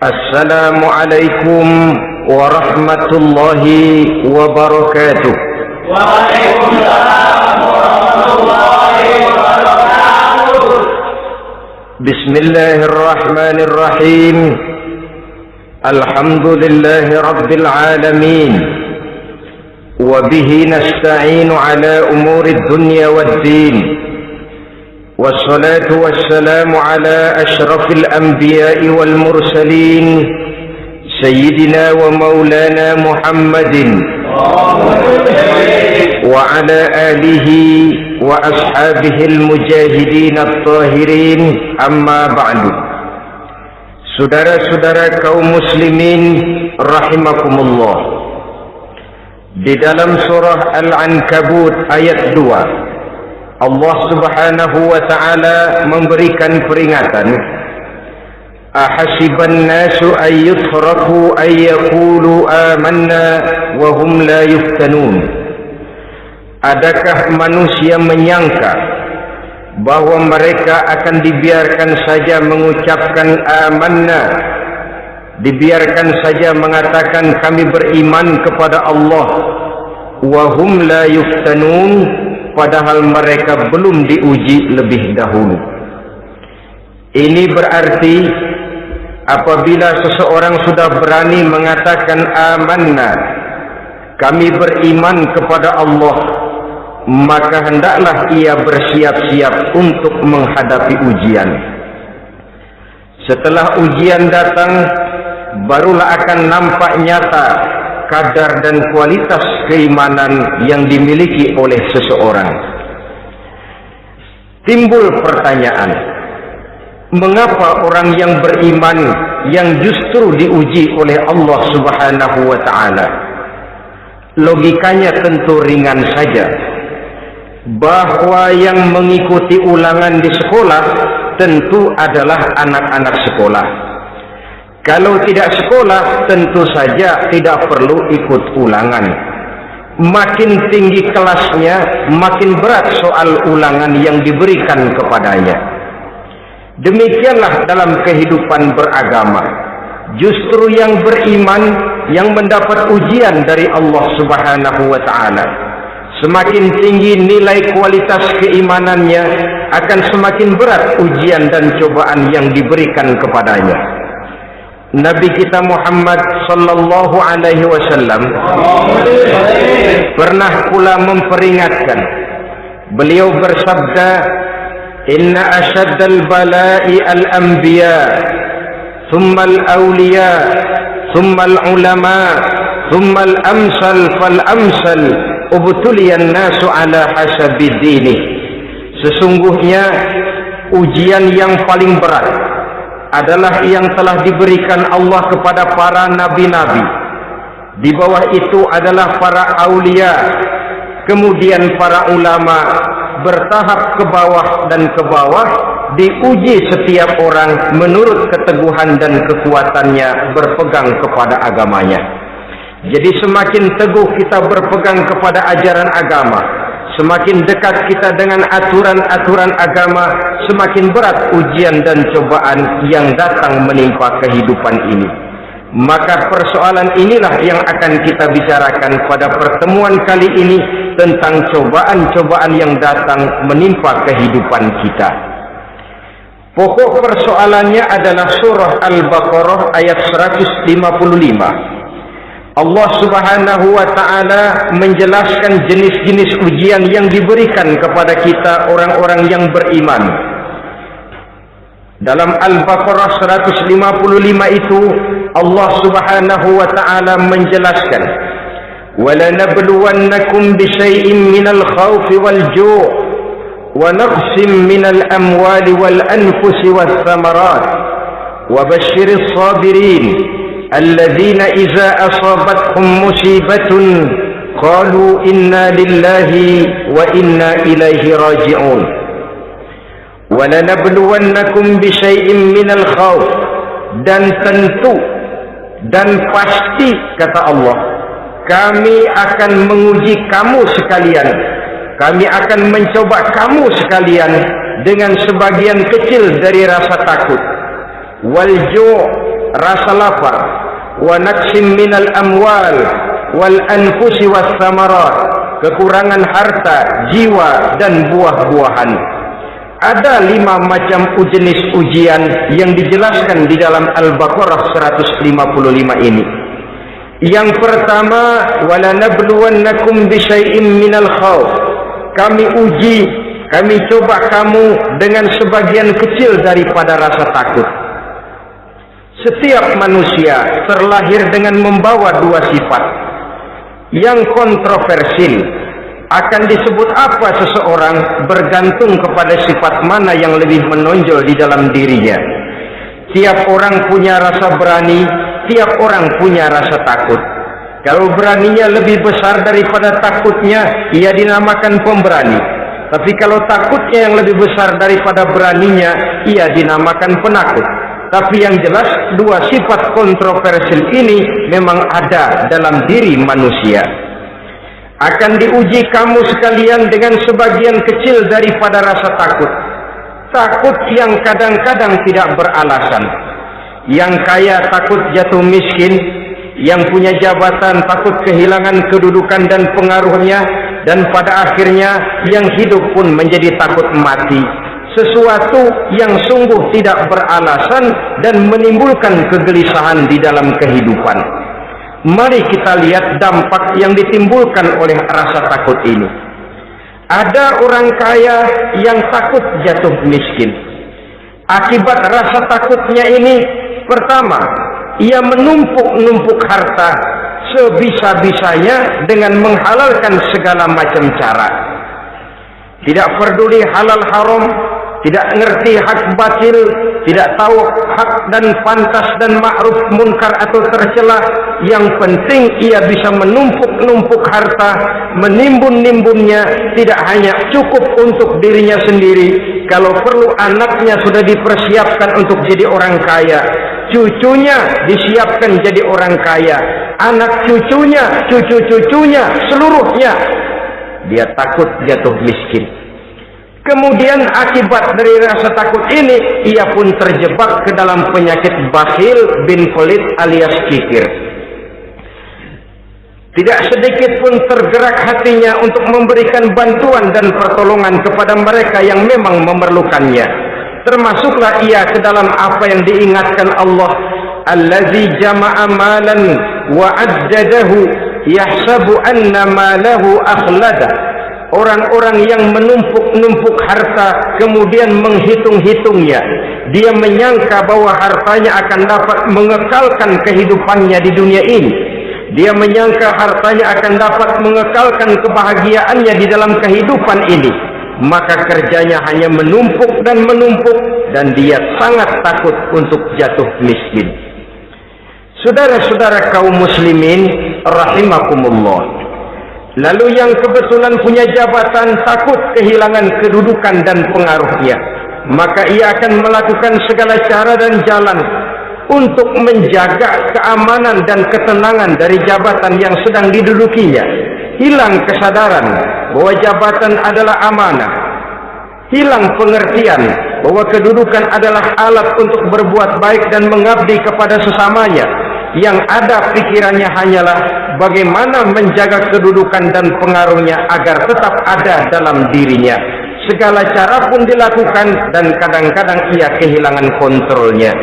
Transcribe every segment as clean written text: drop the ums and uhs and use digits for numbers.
Assalamualaikum warahmatullahi wabarakatuh. Waalaikumsalam warahmatullahi wabarakatuh. Bismillahirrahmanirrahim. Alhamdulillahi rabbil alamin. Wa bihi nasta'inu ala umuri dunya waddin. والصلاة والسلام على أشرف الأنبياء والمرسلين سيدنا ومولانا محمد وعلى آله وأصحابه المجاهدين الطاهرين أما بعد. Saudara-saudara kaum muslimin rahimakumullah, di dalam surah Al-Ankabut ayat 2 Allah subhanahu wa ta'ala memberikan peringatan, ahasiban nasu ayyutraku ayyakulu amanna wa hum la yuftanun. Adakah manusia menyangka bahwa mereka akan dibiarkan saja mengucapkan amanna, dibiarkan saja mengatakan kami beriman kepada Allah, wa hum la yuftanun, padahal mereka belum diuji lebih dahulu. Ini berarti apabila seseorang sudah berani mengatakan amanna, kami beriman kepada Allah, maka hendaklah ia bersiap-siap untuk menghadapi ujian. Setelah ujian datang, barulah akan nampak nyata kadar dan kualitas keimanan yang dimiliki oleh seseorang. Timbul pertanyaan, mengapa orang yang beriman yang justru diuji oleh Allah subhanahu wa ta'ala? Logikanya tentu ringan saja, bahwa yang mengikuti ulangan di sekolah tentu adalah anak-anak sekolah. Kalau tidak sekolah, tentu saja tidak perlu ikut ulangan. Makin tinggi kelasnya, makin berat soal ulangan yang diberikan kepadanya. Demikianlah dalam kehidupan beragama. Justru yang beriman, yang mendapat ujian dari Allah subhanahu wa ta'ala, semakin tinggi nilai kualitas keimanannya, akan semakin berat ujian dan cobaan yang diberikan kepadanya. Nabi kita Muhammad sallallahu alaihi wasallam pernah pula memperingatkan. Beliau bersabda, inna asyaddal bala'i al-anbiya, thumma al-awliya, thumma al-ulama, thumma al-amsal fal-amsal, ubtuliyan nasu ala hasabi dini. Sesungguhnya ujian yang paling berat adalah yang telah diberikan Allah kepada para nabi-nabi. Di bawah itu adalah para aulia, kemudian para ulama, bertahap ke bawah dan ke bawah, diuji setiap orang menurut keteguhan dan kekuatannya berpegang kepada agamanya. Jadi semakin teguh kita berpegang kepada ajaran agama, semakin dekat kita dengan aturan-aturan agama, semakin berat ujian dan cobaan yang datang menimpa kehidupan ini. Maka persoalan inilah yang akan kita bicarakan pada pertemuan kali ini, tentang cobaan-cobaan yang datang menimpa kehidupan kita. Pokok persoalannya adalah surah Al-Baqarah ayat 155. Allah subhanahu wa ta'ala menjelaskan jenis-jenis ujian yang diberikan kepada kita orang-orang yang beriman. Dalam Al-Baqarah 155 itu Allah subhanahu wa ta'ala menjelaskan, وَلَنَبْلُوَنَّكُمْ بِشَيْءٍ مِّنَ الْخَوْفِ وَالْجُوعِ وَنَقْصٍ مِّنَ الْأَمْوَالِ وَالْأَنفُسِ وَالثَّمَرَاتِ وَبَشِّرِ الصَّابِرِينَ الذين إذا أصابتهم مصيبة قالوا إنا لله وإنا إليه راجعون ولنبلونكم بشيء من الخوف. Dan tentu dan pasti kata Allah, kami akan menguji kamu sekalian, kami akan mencoba kamu sekalian dengan sebagian kecil dari rasa takut, wal ju', rasa lapar, wa naqsim minal amwal wal anfusi was samarat, kekurangan harta, jiwa dan buah-buahan. Ada 5 macam jenis ujian yang dijelaskan di dalam Al-Baqarah 155 ini. Yang pertama, wala nabluwannakum bisyai'im minal khauf. Kami uji, kami coba kamu dengan sebagian kecil daripada rasa takut. Setiap manusia terlahir dengan membawa 2 sifat. Yang kontroversil, akan disebut apa seseorang bergantung kepada sifat mana yang lebih menonjol di dalam dirinya. Tiap orang punya rasa berani, tiap orang punya rasa takut. Kalau beraninya lebih besar daripada takutnya, ia dinamakan pemberani. Tapi kalau takutnya yang lebih besar daripada beraninya, ia dinamakan penakut. Tapi yang jelas 2 sifat kontroversial ini memang ada dalam diri manusia. Akan diuji kamu sekalian dengan sebagian kecil daripada rasa takut. Takut yang kadang-kadang tidak beralasan. Yang kaya takut jatuh miskin, yang punya jabatan takut kehilangan kedudukan dan pengaruhnya, dan pada akhirnya yang hidup pun menjadi takut mati. Sesuatu yang sungguh tidak beralasan dan menimbulkan kegelisahan di dalam kehidupan. Mari kita lihat dampak yang ditimbulkan oleh rasa takut ini. Ada orang kaya yang takut jatuh miskin. Akibat rasa takutnya ini, pertama, ia menumpuk-numpuk harta sebisa-bisanya dengan menghalalkan segala macam cara. Tidak peduli halal haram, tidak ngerti hak batil, tidak tahu hak dan pantas dan ma'ruf munkar atau tercela. Yang penting ia bisa menumpuk-numpuk harta, menimbun-nimbunnya. Tidak hanya cukup untuk dirinya sendiri, kalau perlu anaknya sudah dipersiapkan untuk jadi orang kaya, cucunya disiapkan jadi orang kaya, anak cucunya, cucu-cucunya, seluruhnya. Dia takut jatuh miskin. Kemudian akibat dari rasa takut ini, ia pun terjebak ke dalam penyakit bakhil bin pelit alias kikir. Tidak sedikit pun tergerak hatinya untuk memberikan bantuan dan pertolongan kepada mereka yang memang memerlukannya. Termasuklah ia ke dalam apa yang diingatkan Allah, allazi jama'a malan wa addadahu yahsabu anna malahu akhlada. Orang-orang yang menumpuk-numpuk harta kemudian menghitung-hitungnya. Dia menyangka bahwa hartanya akan dapat mengekalkan kehidupannya di dunia ini. Dia menyangka hartanya akan dapat mengekalkan kebahagiaannya di dalam kehidupan ini. Maka kerjanya hanya menumpuk dan menumpuk, dan dia sangat takut untuk jatuh miskin. Saudara-saudara kaum muslimin rahimakumullah. Lalu yang kebetulan punya jabatan takut kehilangan kedudukan dan pengaruhnya, maka ia akan melakukan segala cara dan jalan untuk menjaga keamanan dan ketenangan dari jabatan yang sedang didudukinya. Hilang kesadaran bahwa jabatan adalah amanah. Hilang pengertian bahwa kedudukan adalah alat untuk berbuat baik dan mengabdi kepada sesamanya. Yang ada pikirannya hanyalah bagaimana menjaga kedudukan dan pengaruhnya agar tetap ada dalam dirinya. Segala cara pun dilakukan dan kadang-kadang ia kehilangan kontrolnya.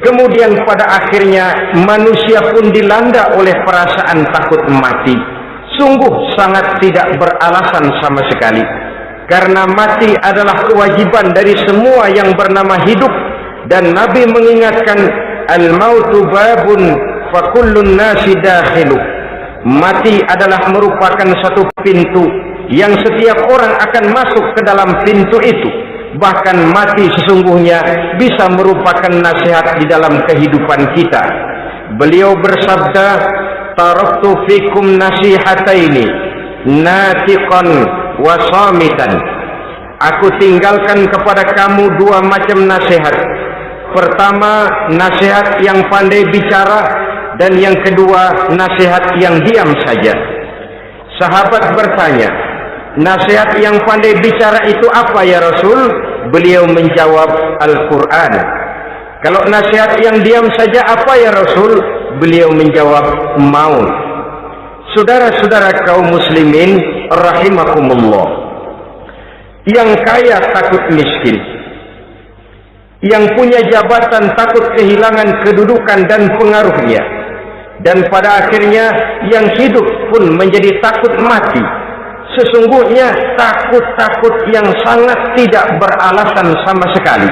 Kemudian pada akhirnya manusia pun dilanda oleh perasaan takut mati. Sungguh sangat tidak beralasan sama sekali. Karena mati adalah kewajiban dari semua yang bernama hidup. Dan Nabi mengingatkan, al-mautu babun fa kullun nasi dakhilu. Mati adalah merupakan satu pintu yang setiap orang akan masuk ke dalam pintu itu. Bahkan mati sesungguhnya bisa merupakan nasihat di dalam kehidupan kita. Beliau bersabda, taraktu fikum nasihataini, natiqan wa samitan. Aku tinggalkan kepada kamu 2 macam nasihat. Pertama, nasihat yang pandai bicara, dan yang kedua, nasihat yang diam saja. Sahabat bertanya, nasihat yang pandai bicara itu apa ya Rasul? Beliau menjawab, Al-Quran. Kalau nasihat yang diam saja apa ya Rasul? Beliau menjawab, mau. Saudara-saudara kaum muslimin rahimakumullah, yang kaya takut miskin, yang punya jabatan takut kehilangan kedudukan dan pengaruhnya, dan pada akhirnya yang hidup pun menjadi takut mati. Sesungguhnya takut-takut yang sangat tidak beralasan sama sekali.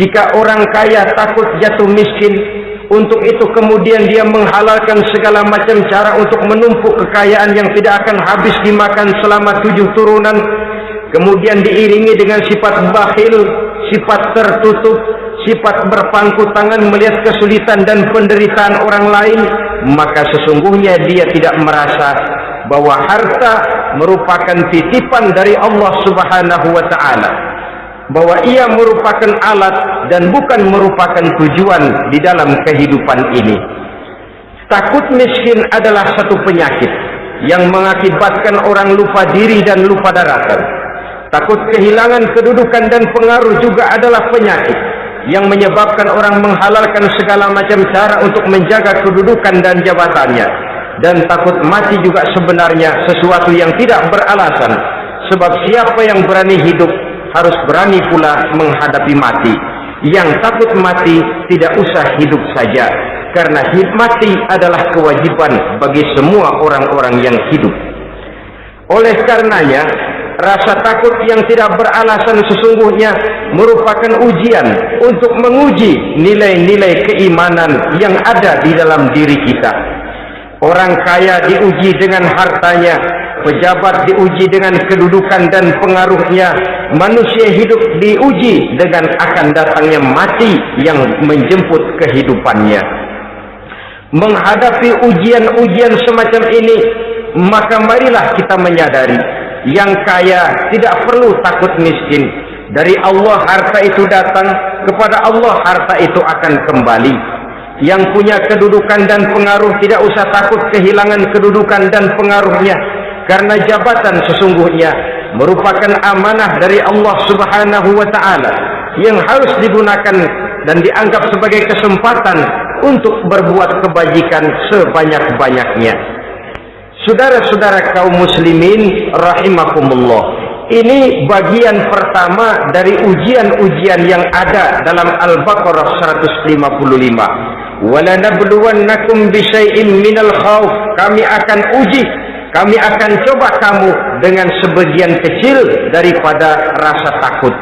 Jika orang kaya takut jatuh miskin, untuk itu kemudian dia menghalalkan segala macam cara untuk menumpuk kekayaan yang tidak akan habis dimakan selama 7 turunan, kemudian diiringi dengan sifat bakhil, sifat tertutup, sifat berpangku tangan melihat kesulitan dan penderitaan orang lain, maka sesungguhnya dia tidak merasa bahwa harta merupakan titipan dari Allah Subhanahu wa ta'ala, bahwa ia merupakan alat dan bukan merupakan tujuan di dalam kehidupan ini. Takut miskin adalah satu penyakit yang mengakibatkan orang lupa diri dan lupa daratan. Takut kehilangan kedudukan dan pengaruh juga adalah penyakit yang menyebabkan orang menghalalkan segala macam cara untuk menjaga kedudukan dan jabatannya. Dan takut mati juga sebenarnya sesuatu yang tidak beralasan, sebab siapa yang berani hidup harus berani pula menghadapi mati. Yang takut mati tidak usah hidup saja, karena mati adalah kewajiban bagi semua orang-orang yang hidup. Oleh karenanya, rasa takut yang tidak beralasan sesungguhnya merupakan ujian untuk menguji nilai-nilai keimanan yang ada di dalam diri kita. Orang kaya diuji dengan hartanya, pejabat diuji dengan kedudukan dan pengaruhnya, manusia hidup diuji dengan akan datangnya mati yang menjemput kehidupannya. Menghadapi ujian-ujian semacam ini, maka marilah kita menyadari, yang kaya tidak perlu takut miskin. Dari Allah harta itu datang, kepada Allah harta itu akan kembali. Yang punya kedudukan dan pengaruh tidak usah takut kehilangan kedudukan dan pengaruhnya, karena jabatan sesungguhnya merupakan amanah dari Allah Subhanahu wa ta'ala yang harus digunakan dan dianggap sebagai kesempatan untuk berbuat kebajikan sebanyak-banyaknya. Saudara-saudara kaum muslimin rahimakumullah, ini bagian pertama dari ujian-ujian yang ada dalam Al-Baqarah 155. وَلَنَبْلُوَنَّكُمْ بِشَيْءٍ مِّنَ الْخَوْفِ, kami akan uji, kami akan coba kamu dengan sebagian kecil daripada rasa takut.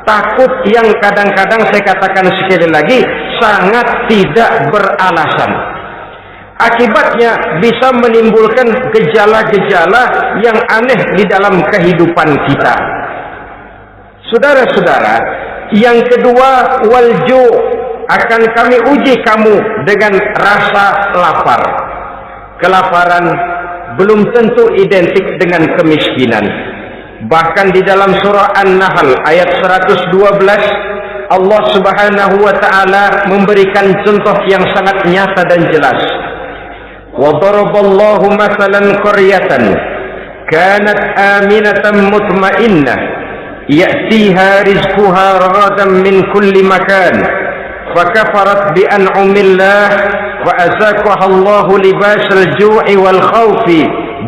Takut yang kadang-kadang saya katakan sekali lagi sangat tidak beralasan. Akibatnya bisa menimbulkan gejala-gejala yang aneh di dalam kehidupan kita. Saudara-saudara, yang kedua, walju, akan kami uji kamu dengan rasa lapar. Kelaparan belum tentu identik dengan kemiskinan. Bahkan di dalam surah An-Nahl ayat 112, Allah Subhanahu wa ta'ala memberikan contoh yang sangat nyata dan jelas. وَضَرَبَ اللَّهُ مَثَلًا قَرْيَةً كَانَتْ آمِنَةً مُطْمَئِنَّةً يَأْتِيهَا رِزْقُهَا رَغَدًا مِنْ كُلِّ مَكَانٍ فَكَفَرَتْ بِأَنْعُمِ اللَّهِ فَأَذَاقَهَا اللَّهُ لِبَاسَ الْجُوعِ وَالْخَوْفِ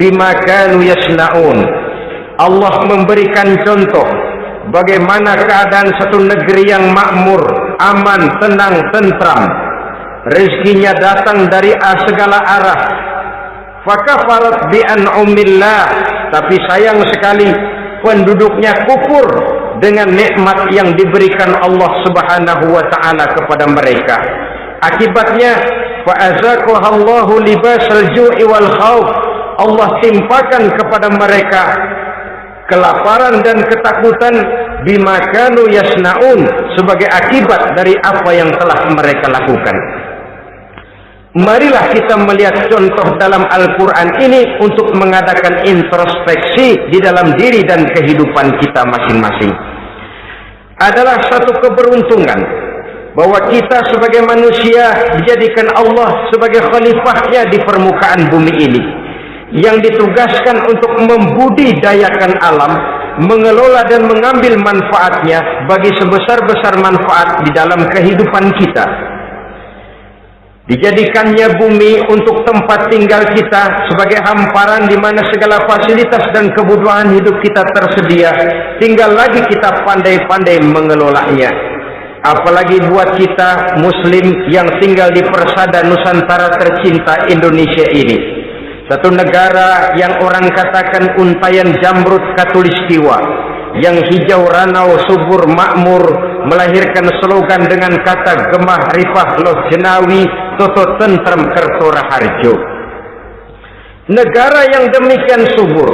بِمَا كَانُوا يَصْنَعُونَ. Allah memberikan contoh bagaimana keadaan satu negeri yang makmur, aman, tenang, tentram. Rezekinya datang dari segala arah. Fakafarat bi an'umillah, tapi sayang sekali penduduknya kufur dengan nikmat yang diberikan Allah Subhanahu wa ta'ala kepada mereka. Akibatnya fa'azaqahallahu libasal ju'i wal khauf, Allah timpakan kepada mereka kelaparan dan ketakutan bima kanu yasnaun, sebagai akibat dari apa yang telah mereka lakukan. Marilah kita melihat contoh dalam Al-Quran ini untuk mengadakan introspeksi di dalam diri dan kehidupan kita masing-masing. Adalah satu keberuntungan bahwa kita sebagai manusia dijadikan Allah sebagai khalifahnya di permukaan bumi ini, yang ditugaskan untuk membudidayakan alam mengelola dan mengambil manfaatnya bagi sebesar-besar manfaat di dalam kehidupan kita. Dijadikannya bumi untuk tempat tinggal kita sebagai hamparan di mana segala fasilitas dan kebutuhan hidup kita tersedia. Tinggal lagi kita pandai-pandai mengelolanya. Apalagi buat kita Muslim yang tinggal di persada Nusantara tercinta Indonesia ini. Satu negara yang orang katakan untayan jamrut katulistiwa, yang hijau ranau subur makmur, melahirkan slogan dengan kata gemah rifah loh jenawi toto tentrem kerto raharjo. Negara yang demikian subur,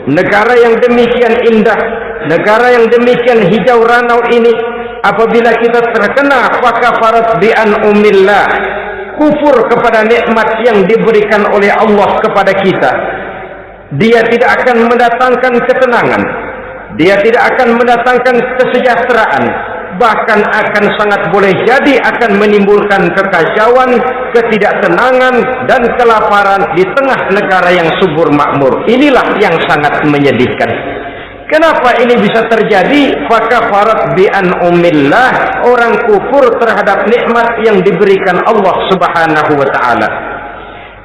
negara yang demikian indah, negara yang demikian hijau ranau ini, apabila kita terkena fakafarat bi an'umillah, kufur kepada nikmat yang diberikan oleh Allah kepada kita, dia tidak akan mendatangkan ketenangan, dia tidak akan mendatangkan kesejahteraan, bahkan akan sangat boleh jadi akan menimbulkan kekacauan, ketidaktenangan, dan kelaparan di tengah negara yang subur makmur. Inilah yang sangat menyedihkan. Kenapa ini bisa terjadi? Fakafarat bi an'umillah, orang kufur terhadap nikmat yang diberikan Allah Subhanahu wa taala.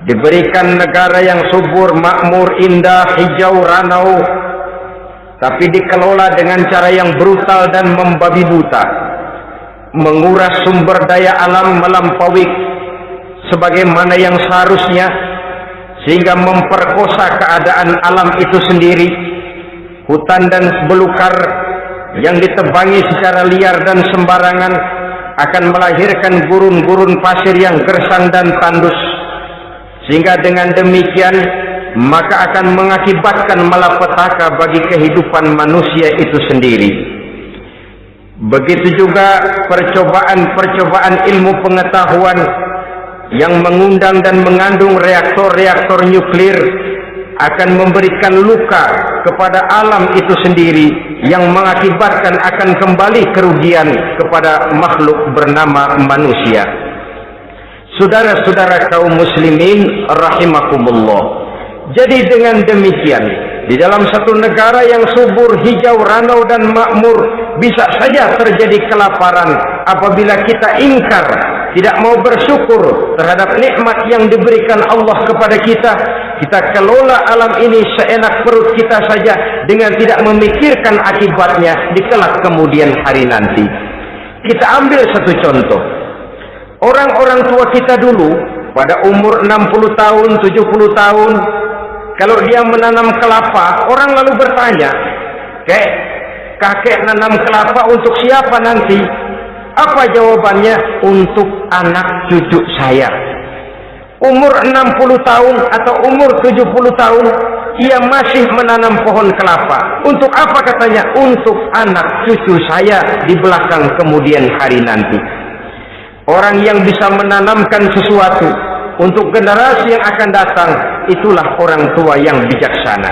Diberikan negara yang subur, makmur, indah, hijau ranau, tapi dikelola dengan cara yang brutal dan membabi buta, menguras sumber daya alam melampaui sebagaimana yang seharusnya, sehingga memperkosa keadaan alam itu sendiri. Hutan dan belukar yang ditebangi secara liar dan sembarangan akan melahirkan gurun-gurun pasir yang gersang dan tandus, sehingga dengan demikian maka akan mengakibatkan malapetaka bagi kehidupan manusia itu sendiri. Begitu juga percobaan-percobaan ilmu pengetahuan yang mengundang dan mengandung reaktor-reaktor nuklir akan memberikan luka kepada alam itu sendiri, yang mengakibatkan akan kembali kerugian kepada makhluk bernama manusia. Saudara-saudara kaum muslimin rahimakumullah, jadi dengan demikian, di dalam satu negara yang subur, hijau, ranau, dan makmur, bisa saja terjadi kelaparan apabila kita ingkar, tidak mau bersyukur terhadap nikmat yang diberikan Allah kepada kita. Kita kelola alam ini seenak perut kita saja dengan tidak memikirkan akibatnya di kelak kemudian hari nanti. Kita ambil satu contoh. Orang-orang tua kita dulu pada umur 60 tahun, 70 tahun, kalau dia menanam kelapa, orang lalu bertanya, kakek nanam kelapa untuk siapa nanti? Apa jawabannya? Untuk anak cucu saya. Umur 60 tahun atau umur 70 tahun, ia masih menanam pohon kelapa. Untuk apa katanya? Untuk anak cucu saya di belakang kemudian hari nanti. Orang yang bisa menanamkan sesuatu untuk generasi yang akan datang, itulah orang tua yang bijaksana.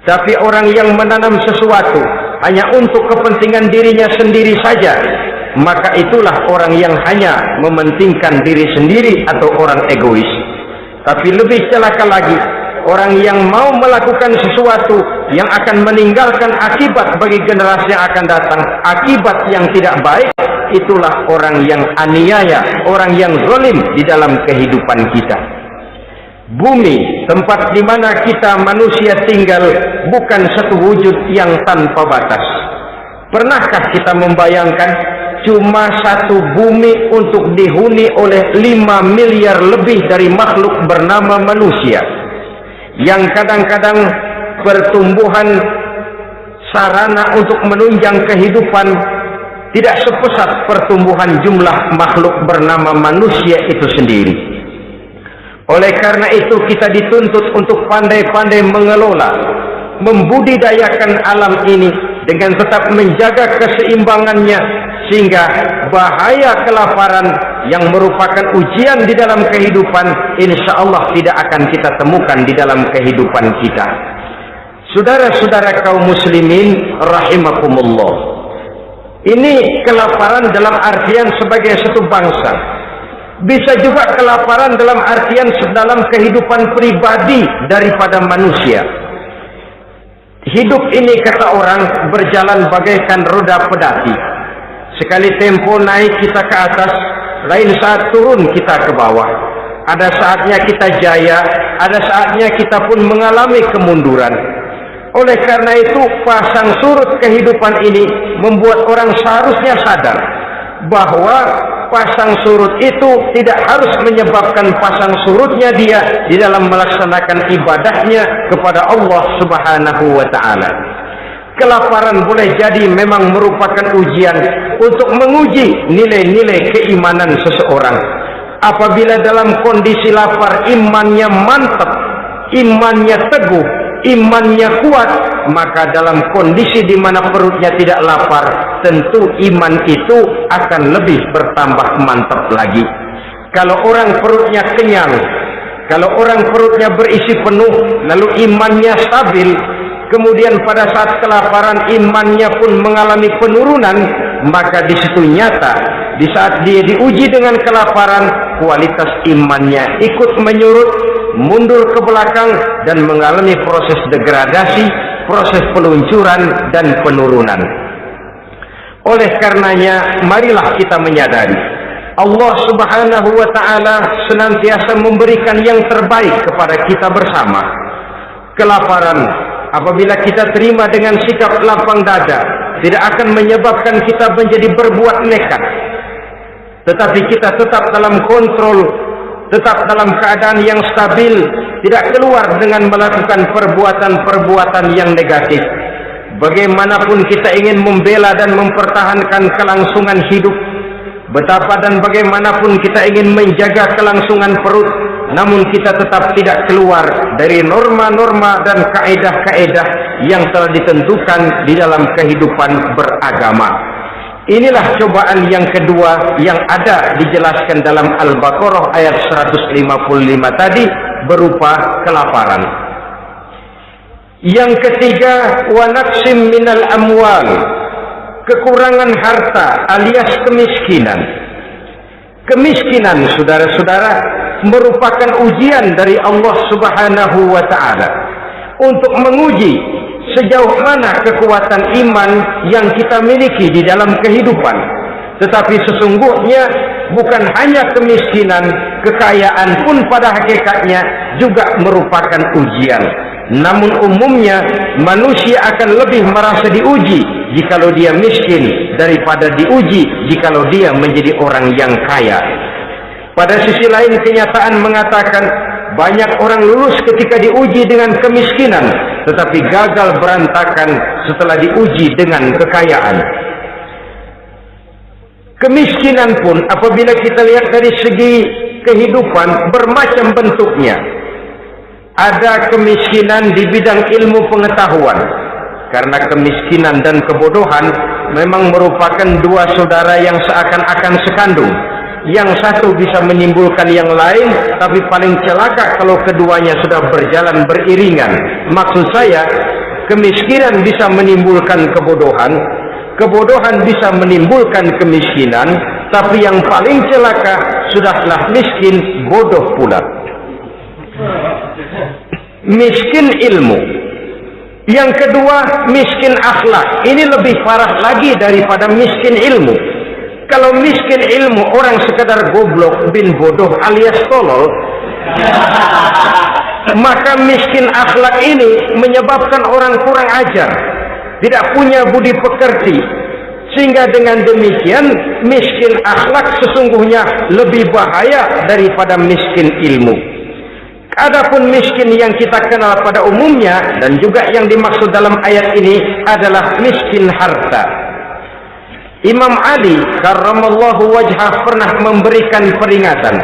Tapi orang yang menanam sesuatu hanya untuk kepentingan dirinya sendiri saja, maka itulah orang yang hanya mementingkan diri sendiri atau orang egois. Tapi lebih celaka lagi, orang yang mau melakukan sesuatu yang akan meninggalkan akibat bagi generasi yang akan datang, akibat yang tidak baik, itulah orang yang aniaya, orang yang zalim di dalam kehidupan kita. Bumi, tempat di mana kita manusia tinggal, bukan satu wujud yang tanpa batas. Pernahkah kita membayangkan cuma satu bumi untuk dihuni oleh 5 miliar lebih dari makhluk bernama manusia, yang kadang-kadang pertumbuhan sarana untuk menunjang kehidupan tidak sepesat pertumbuhan jumlah makhluk bernama manusia itu sendiri. Oleh karena itu kita dituntut untuk pandai-pandai mengelola, membudidayakan alam ini dengan tetap menjaga keseimbangannya, sehingga bahaya kelaparan yang merupakan ujian di dalam kehidupan, insya Allah tidak akan kita temukan di dalam kehidupan kita. Saudara-saudara kaum muslimin rahimakumullah, ini kelaparan dalam artian sebagai satu bangsa. Bisa juga kelaparan dalam artian dalam kehidupan pribadi daripada manusia. Hidup ini, kata orang, berjalan bagaikan roda pedati. Sekali tempo naik kita ke atas, lain saat turun kita ke bawah. Ada saatnya kita jaya, ada saatnya kita pun mengalami kemunduran. Oleh karena itu, pasang surut kehidupan ini membuat orang seharusnya sadar bahwa pasang surut itu tidak harus menyebabkan pasang surutnya dia di dalam melaksanakan ibadahnya kepada Allah Subhanahu wa ta'ala. Kelaparan boleh jadi memang merupakan ujian untuk menguji nilai-nilai keimanan seseorang. Apabila dalam kondisi lapar imannya mantap, imannya teguh, imannya kuat, maka dalam kondisi di mana perutnya tidak lapar, tentu iman itu akan lebih bertambah mantap lagi. Kalau orang perutnya kenyang, kalau orang perutnya berisi penuh, lalu imannya stabil, kemudian pada saat kelaparan imannya pun mengalami penurunan, maka di situ nyata, di saat dia diuji dengan kelaparan, kualitas imannya ikut menyurut, mundur ke belakang, dan mengalami proses degradasi, proses peluncuran dan penurunan. Oleh karenanya, marilah kita menyadari Allah Subhanahu wa ta'ala senantiasa memberikan yang terbaik kepada kita bersama. Kelaparan, apabila kita terima dengan sikap lapang dada, tidak akan menyebabkan kita menjadi berbuat nekat, tetapi kita tetap dalam kontrol, tetap dalam keadaan yang stabil, tidak keluar dengan melakukan perbuatan-perbuatan yang negatif. Bagaimanapun kita ingin membela dan mempertahankan kelangsungan hidup, betapa dan bagaimanapun kita ingin menjaga kelangsungan perut, namun kita tetap tidak keluar dari norma-norma dan kaedah-kaedah yang telah ditentukan di dalam kehidupan beragama. Inilah cobaan yang kedua yang ada dijelaskan dalam Al-Baqarah ayat 155 tadi, berupa kelaparan. Yang ketiga, wa naqsim minal amwal, kekurangan harta alias kemiskinan. Kemiskinan, saudara-saudara, merupakan ujian dari Allah Subhanahu wa ta'ala untuk menguji sejauh mana kekuatan iman yang kita miliki di dalam kehidupan. Tetapi sesungguhnya bukan hanya kemiskinan, kekayaan pun pada hakikatnya juga merupakan ujian. Namun umumnya manusia akan lebih merasa diuji jikalau dia miskin daripada diuji jikalau dia menjadi orang yang kaya. Pada sisi lain, kenyataan mengatakan banyak orang lulus ketika diuji dengan kemiskinan, tetapi gagal berantakan setelah diuji dengan kekayaan. Kemiskinan pun apabila kita lihat dari segi kehidupan bermacam bentuknya. Ada kemiskinan di bidang ilmu pengetahuan, karena kemiskinan dan kebodohan memang merupakan dua saudara yang seakan-akan sekandung. Yang satu bisa menimbulkan yang lain, tapi paling celaka kalau keduanya sudah berjalan beriringan. Maksud saya, kemiskinan bisa menimbulkan kebodohan, kebodohan bisa menimbulkan kemiskinan, tapi yang paling celaka sudahlah miskin, bodoh pula. Miskin ilmu. Yang kedua, miskin akhlak. Ini lebih parah lagi daripada miskin ilmu. Kalau miskin ilmu, orang sekadar goblok bin bodoh alias tolol, maka miskin akhlak ini menyebabkan orang kurang ajar, tidak punya budi pekerti, sehingga dengan demikian miskin akhlak sesungguhnya lebih bahaya daripada miskin ilmu. Adapun miskin yang kita kenal pada umumnya dan juga yang dimaksud dalam ayat ini adalah miskin harta. Imam Ali karramallahu wajhah pernah memberikan peringatan,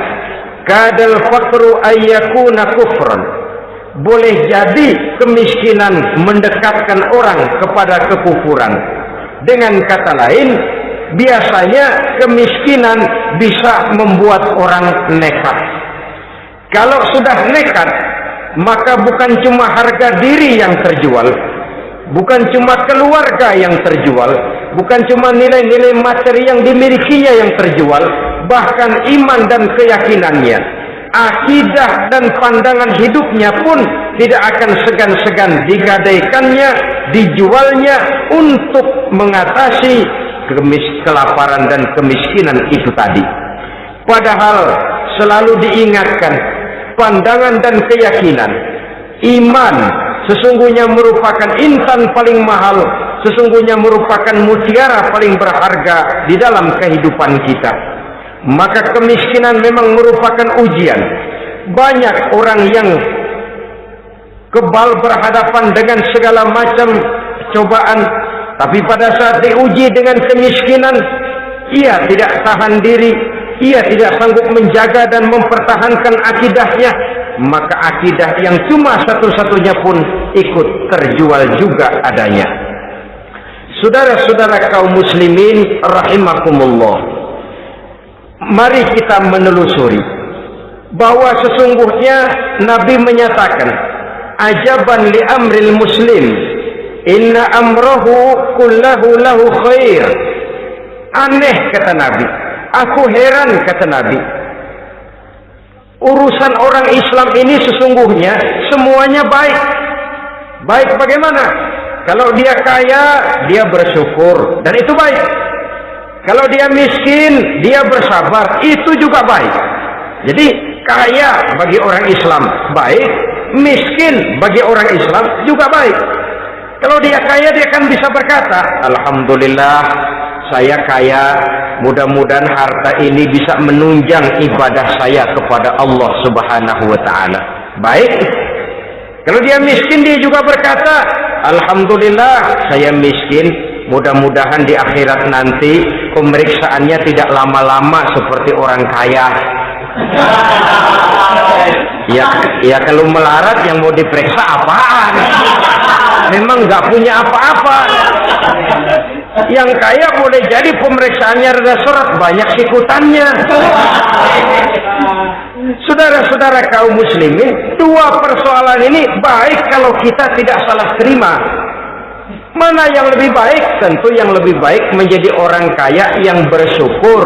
kadal faqru ayyakuna kufran. Boleh jadi kemiskinan mendekatkan orang kepada kekufuran. Dengan kata lain, biasanya kemiskinan bisa membuat orang nekat. Kalau sudah nekat, maka bukan cuma harga diri yang terjual, bukan cuma keluarga yang terjual, bukan cuma nilai-nilai materi yang dimilikinya yang terjual, bahkan iman dan keyakinannya, akidah dan pandangan hidupnya pun tidak akan segan-segan digadaikannya, dijualnya untuk mengatasi kelaparan dan kemiskinan itu tadi. Padahal selalu diingatkan, pandangan dan keyakinan, iman sesungguhnya merupakan intan paling mahal, sesungguhnya merupakan mutiara paling berharga di dalam kehidupan kita. Maka kemiskinan memang merupakan ujian. Banyak orang yang kebal berhadapan dengan segala macam cobaan, tapi pada saat diuji dengan kemiskinan, ia tidak tahan diri, ia tidak sanggup menjaga dan mempertahankan akidahnya, maka akidah yang cuma satu-satunya pun ikut terjual juga adanya. Saudara-saudara kaum muslimin rahimakumullah, mari kita menelusuri bahwa sesungguhnya Nabi menyatakan, ajaban li amril muslim, inna amrahu kullahu lahu khair. Aneh kata Nabi, aku heran kata Nabi, urusan orang Islam ini sesungguhnya semuanya baik. Baik bagaimana? Kalau dia kaya, dia bersyukur, dan itu baik. Kalau dia miskin, dia bersabar, itu juga baik. Jadi kaya bagi orang Islam baik, miskin bagi orang Islam juga baik. Kalau dia kaya, dia akan bisa berkata, alhamdulillah saya kaya, mudah-mudahan harta ini bisa menunjang ibadah saya kepada Allah Subhanahu wa ta'ala. Baik. Kalau dia miskin, dia juga berkata, alhamdulillah saya miskin, mudah-mudahan di akhirat nanti pemeriksaannya tidak lama-lama seperti orang kaya. Ya kalau melarat yang mau diperiksa apaan? Memang nggak punya apa-apa. Yang kaya boleh jadi pemeriksaannya rada surat, banyak sikutannya. Saudara-saudara kaum muslimin, dua persoalan ini baik kalau kita tidak salah terima. Mana yang lebih baik? Tentu yang lebih baik menjadi orang kaya yang bersyukur.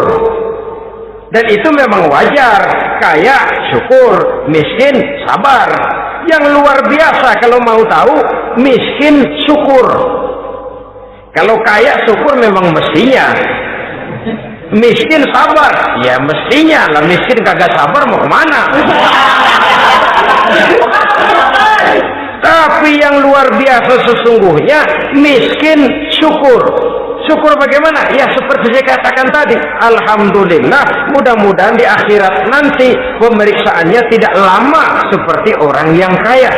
Dan itu memang wajar. Kaya syukur, miskin sabar. Yang luar biasa kalau mau tahu, miskin syukur. Kalau kaya syukur memang mestinya. Miskin sabar, ya mestinya lah. Miskin kagak sabar mau kemana? Tapi yang luar biasa sesungguhnya miskin syukur. Syukur bagaimana? Ya seperti saya katakan tadi, alhamdulillah, mudah-mudahan di akhirat nanti pemeriksaannya tidak lama seperti orang yang kaya.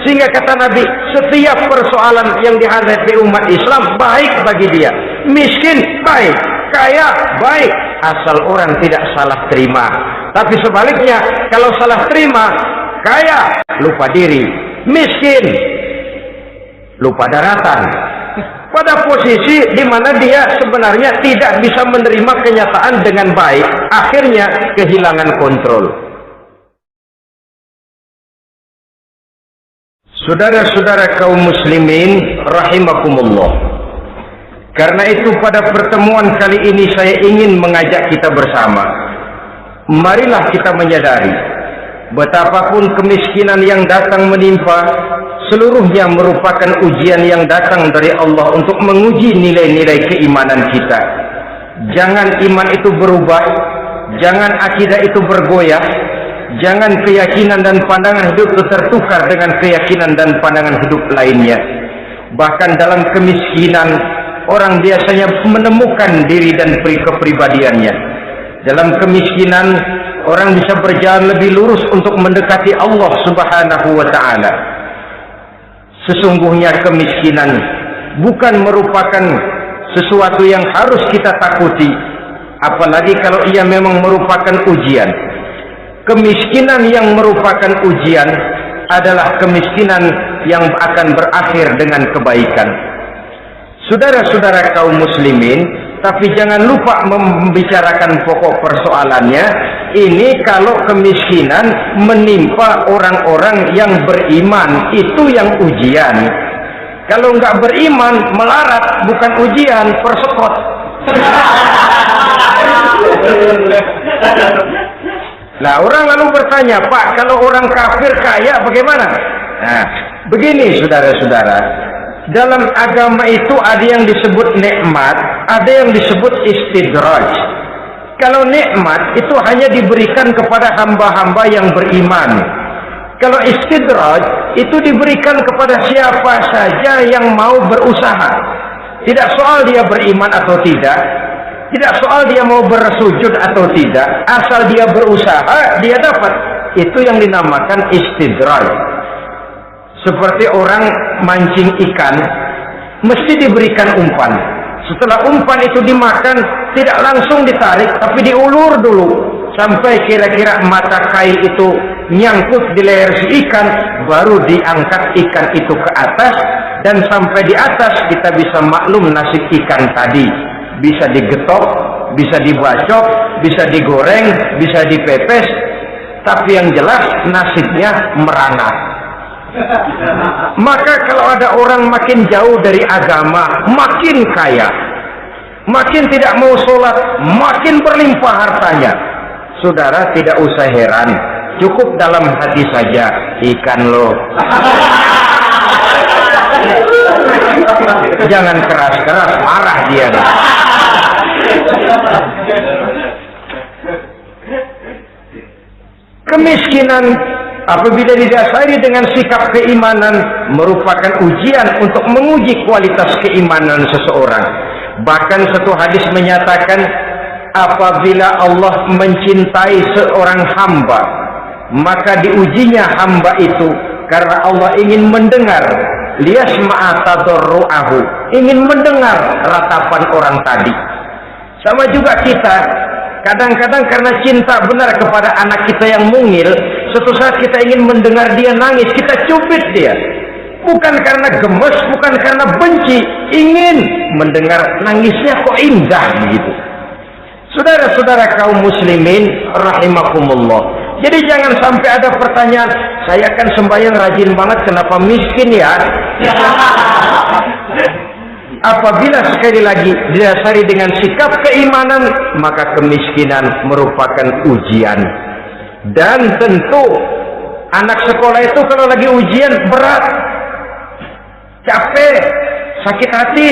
Sehingga kata Nabi, setiap persoalan yang dihadapi umat Islam baik bagi dia. Miskin baik, kaya baik, asal orang tidak salah terima. Tapi sebaliknya, kalau salah terima, kaya lupa diri, miskin lupa daratan. Pada posisi di mana dia sebenarnya tidak bisa menerima kenyataan dengan baik, akhirnya kehilangan kontrol. Saudara-saudara kaum muslimin rahimakumullah, karena itu pada pertemuan kali ini saya ingin mengajak kita bersama, marilah kita menyadari betapapun kemiskinan yang datang menimpa, seluruhnya merupakan ujian yang datang dari Allah untuk menguji nilai-nilai keimanan kita. Jangan iman itu berubah, jangan akidah itu bergoyah, jangan keyakinan dan pandangan hidup itu tertukar dengan keyakinan dan pandangan hidup lainnya. Bahkan dalam kemiskinan, orang biasanya menemukan diri dan kepribadiannya. Dalam kemiskinan, orang bisa berjalan lebih lurus untuk mendekati Allah Subhanahu wa ta'ala. Sesungguhnya kemiskinan bukan merupakan sesuatu yang harus kita takuti, apalagi kalau ia memang merupakan ujian. Kemiskinan yang merupakan ujian adalah kemiskinan yang akan berakhir dengan kebaikan. Saudara-saudara kaum muslimin, tapi jangan lupa membicarakan pokok persoalannya. Ini kalau kemiskinan menimpa orang-orang yang beriman, itu yang ujian. Kalau nggak beriman, melarat, bukan ujian, persekot. Nah, orang lalu bertanya, Pak, kalau orang kafir kaya bagaimana? Nah, begini saudara-saudara, dalam agama itu ada yang disebut nikmat, ada yang disebut istidraj. Kalau nikmat itu hanya diberikan kepada hamba-hamba yang beriman. Kalau istidraj itu diberikan kepada siapa saja yang mau berusaha. Tidak soal dia beriman atau tidak, tidak soal dia mau bersujud atau tidak, asal dia berusaha dia dapat. Itu yang dinamakan istidraj. Seperti orang mancing ikan, mesti diberikan umpan. Setelah umpan itu dimakan, tidak langsung ditarik, tapi diulur dulu sampai kira-kira mata kail itu nyangkut di leher si ikan, baru diangkat ikan itu ke atas, dan sampai di atas kita bisa maklum nasib ikan tadi. Bisa digetok, bisa dibacok, bisa digoreng, bisa dipepes, tapi yang jelas nasibnya merana. Maka kalau ada orang makin jauh dari agama, makin kaya, makin tidak mau sholat, makin berlimpah hartanya, saudara tidak usah heran, cukup dalam hati saja, ikan lo. Jangan keras-keras, marah dia nih. Kemiskinan apabila didasari dengan sikap keimanan merupakan ujian untuk menguji kualitas keimanan seseorang. Bahkan satu hadis menyatakan, apabila Allah mencintai seorang hamba, maka diujinya hamba itu karena Allah ingin mendengar liyasma'a tadarru'ahu, ingin mendengar ratapan orang tadi. Sama juga kita, kadang-kadang karena cinta benar kepada anak kita yang mungil, suatu saat kita ingin mendengar dia nangis, kita cubit dia. Bukan karena gemes, bukan karena benci, ingin mendengar nangisnya kok indah begitu. Saudara-saudara kaum muslimin rahimakumullah. Jadi jangan sampai ada pertanyaan, saya kan sembahyang rajin banget, kenapa miskin ya? Apabila sekali lagi didasari dengan sikap keimanan, maka kemiskinan merupakan ujian. Dan tentu anak sekolah itu kalau lagi ujian berat, capek, sakit hati,